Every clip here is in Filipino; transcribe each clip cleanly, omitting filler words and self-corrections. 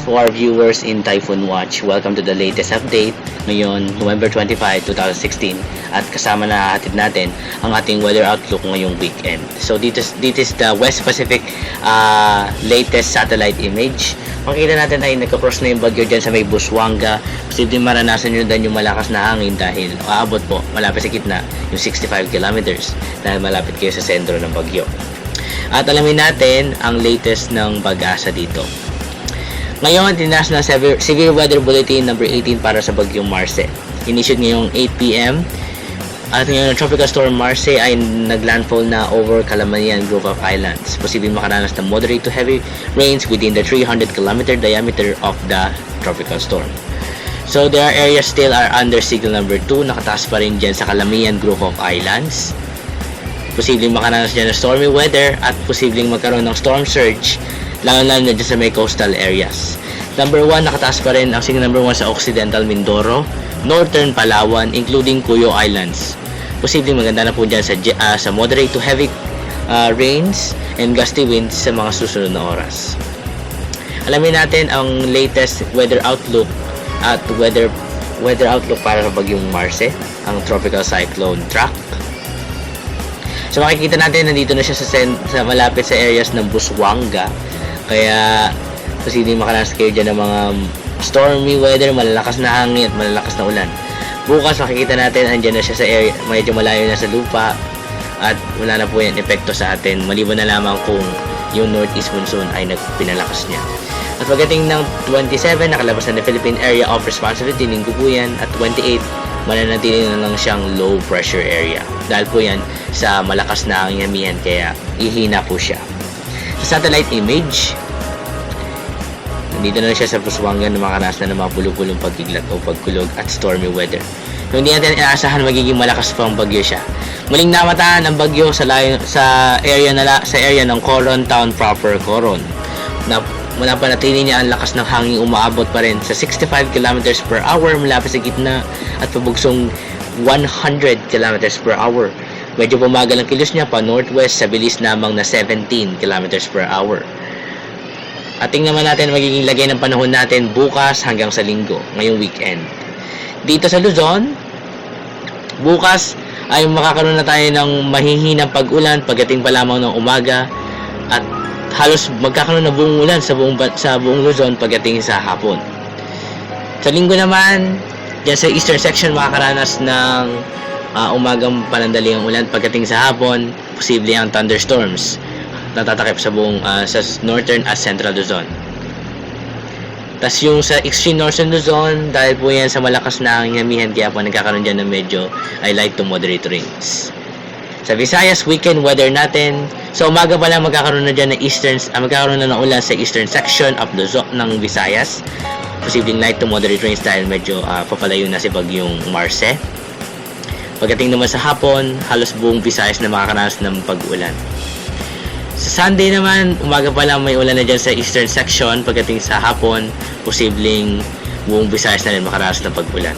to our viewers in Typhoon Watch. Welcome to the latest update. Ngayon, November 25, 2016. At kasama na hatid natin ang ating weather outlook ngayong weekend. So, this is the West Pacific latest satellite image. Makikita natin ay nagka-cross na yung bagyo dyan sa may Busuanga. Posibleng maranasan nyo din yung malakas na hangin dahil aabot po malapit sa gitna yung 65 kilometers dahil malapit kayo sa sentro ng bagyo. At alamin natin ang latest ng pag-asa dito. Ngayon, tinaas na Severe Weather Bulletin number 18 para sa bagyong Marce. Inissued ngayong 8 p.m. At ngayon, ang Tropical Storm Marce ay naglandfall na over Calamanian Group of Islands. Posibleng makaranas ng moderate to heavy rains within the 300 km diameter of the tropical storm. So, there are areas still are under signal number 2. Nakataas pa rin dyan sa Calamanian Group of Islands. Posibleng makaranas dyan ng stormy weather at posibleng magkaroon ng storm surge lalo-lalo na dyan sa may coastal areas. Number 1, nakataas pa rin ang signal number 1 sa Occidental Mindoro, Northern Palawan, including Cuyo Islands. Posibleng maganda na po dyan sa moderate to heavy rains and gusty winds sa mga susunod na oras. Alamin natin ang latest weather outlook at weather outlook para sa bagyong Marce, ang tropical cyclone track. So makikita natin nandito na siya sa malapit sa areas ng Busuanga. Kaya posibleng makaranas kayo dyan ng mga stormy weather, malalakas na hangin at malalakas na ulan. Bukas makikita natin andyan na siya sa area, medyo malayo na sa lupa at wala na po yan epekto sa atin maliban na lamang kung yung northeast monsoon ay pinalakas niya. At pagdating ng 27, nakalabas na the Philippine Area of Responsibility, linggo po yan, at 28, mananatili na lang siyang low pressure area dahil po yan sa malakas na hangin kaya ihina po siya. Sa satellite image, nandito na siya sa Busuanga na makaranas na ng mga bulong-bulong pagkiglat o pagkulog at stormy weather. Kung hindi natin inaasahan magiging malakas pang bagyo siya. Muling namataan ang bagyo sa area ng Coron Town proper, Coron. Mula pa natili niya ang lakas ng hangin umaabot pa rin sa 65 km per hour malapit sa gitna at pabugsong 100 km per hour. Medyo bumagal ang kilos niya pa northwest sa bilis namang na 17 km per hour. At tingnan natin magiging lagay ng panahon natin bukas hanggang sa linggo, ngayong weekend. Dito sa Luzon, bukas ay makakaroon na tayo ng mahihinang pag-ulan pagdating pa lamang ng umaga at halos magkakaroon na buong ulan sa buong Luzon pagdating sa hapon. Sa linggo naman, dyan sa eastern section makakaranas ng umagang panandaliang ulan pagdating sa hapon, posible ang thunderstorms natatakip sa buong sa northern at central Luzon. Tas yung sa extreme northern Luzon, dahil po yan sa malakas na hangin kaya po nagkakaroon dyan ng medyo ay light to moderate rains. Sa Visayas, weekend weather natin. Sa umaga pa lang magkakaroon na dyan magkakaroon na ng ulan sa eastern section of Luzon ng Visayas. Posibleng light to moderate rains dahil medyo papalayo na si bagyong Marce. Pagdating naman sa hapon, halos buong Visayas na makakaranas ng pag-ulan. Sa Sunday naman, umaga pa lang may ulan na dyan sa eastern section. Pagdating sa hapon, posibleng buong Visayas na rin makaranas ng pag-ulan.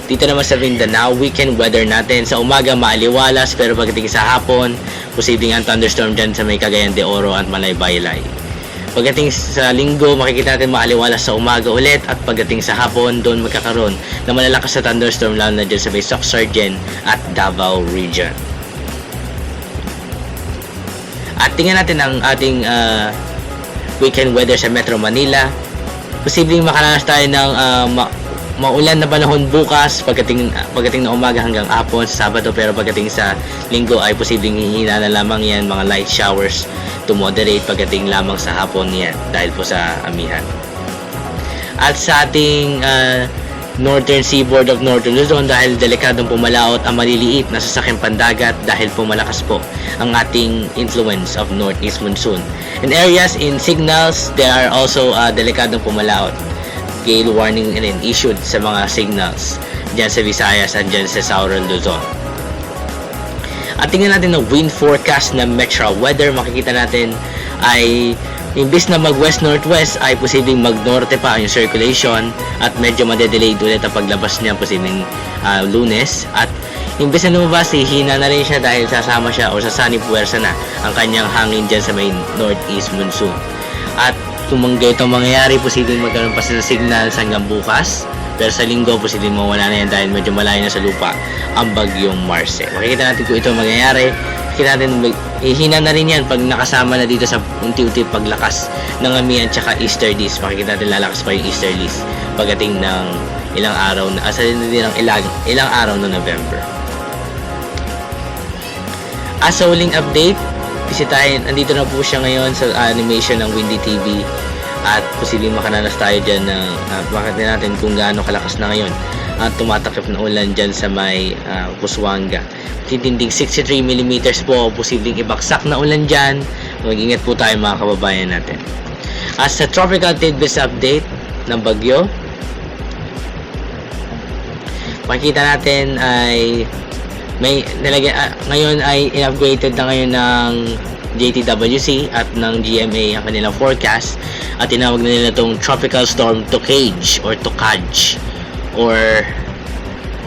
Dito naman sa Mindanao, weekend weather natin. Sa umaga maaliwalas, pero pagdating sa hapon, posibleng ang thunderstorm dyan sa may Cagayan de Oro at Malaybaylay. Pagdating sa linggo, makikita natin maaliwalas sa umaga ulit at pagdating sa hapon, doon magkakaroon na malalakas sa thunderstorm lalo na dyan sa may Soc-Sargen at Davao region. At tingnan natin ang ating weekend weather sa Metro Manila. Posibleng makaranas tayo ng maulan na panahon bukas pagdating ng umaga hanggang hapon sa Sabado, pero pagdating sa linggo ay posibleng hihina na lamang yan, mga light showers to moderate pagdating lamang sa hapon yan dahil po sa amihan. At sa ating northern seaboard of northern Luzon, dahil delikadong pumalaot ang maliliit na sasakyang pandagat dahil po malakas po ang ating influence of northeast monsoon. In areas in signals, there are also delikadong pumalaot. Gale warning rin issued sa mga signals dyan sa Visayas at dyan sa Southern Luzon. At tingnan natin ng wind forecast ng Metro Weather. Makikita natin ay imbis na mag-west-northwest ay posibleng mag-norte pa yung circulation at medyo madedelayed ulit ang paglabas niya posibleng Lunes. At imbis na lumabas, hihina na rin siya dahil sasama siya o sasani puwersa na ang kanyang hangin dyan sa may northeast monsoon. At Kung itong mangyayari, posibleng magkaroon pa sila signal hanggang bukas. Pero sa linggo, posibleng mawala na yan dahil medyo malayo na sa lupa ang bagyong Marce. Makikita natin kung ito mangyayari. Makikita natin, hihina na rin yan pag nakasama na dito sa unti-unti paglakas ng amihan tsaka easterlies. Makikita natin lalakas pa yung easterlies pagdating ng ilang araw na, ilang araw ng November. As sa huling update, bisitahin, andito na po siya ngayon sa animation ng Windy TV at posibleng makanalas tayo dyan ng makita natin kung gaano kalakas na ngayon at tumatakip na ulan dyan sa may Busuanga. Titinding 63mm po, posibleng ibaksak na ulan dyan. Mag-ingat po tayo mga kababayan natin. As sa tropical tidbits update ng bagyo, makikita natin ay may ngayon ay in-upgraded na ngayon ng JTWC at ng GMA ang kanilang forecast at tinawag na nila itong Tropical Storm Tokaj or Tokaj or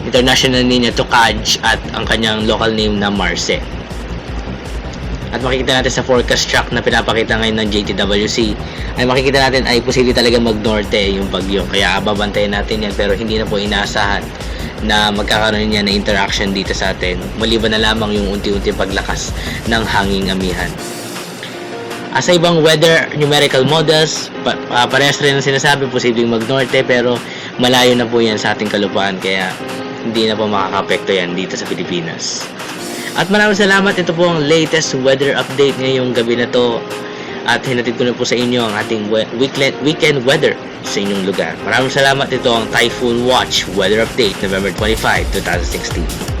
international name niya Tokaj at ang kanyang local name na Marce. At makikita natin sa forecast track na pinapakita ngayon ng JTWC ay makikita natin ay posible talaga mag-norte yung bagyo, kaya babantayan natin yan, pero hindi na po inaasahan na magkakaroon niya na interaction dito sa atin, maliban na lamang yung unti-unti paglakas ng hanging amihan. Sa ibang weather numerical models, parehas rin ang sinasabi, posibleng mag-norte, pero malayo na po yan sa ating kalupaan, kaya hindi na po makaka-apekto yan dito sa Pilipinas. At maraming salamat, ito po ang latest weather update ngayong gabi na to. At hinatid ko na po sa inyo ang ating weekend weather sa inyong lugar. Maraming salamat. Ito ang Typhoon Watch Weather Update November 25, 2016.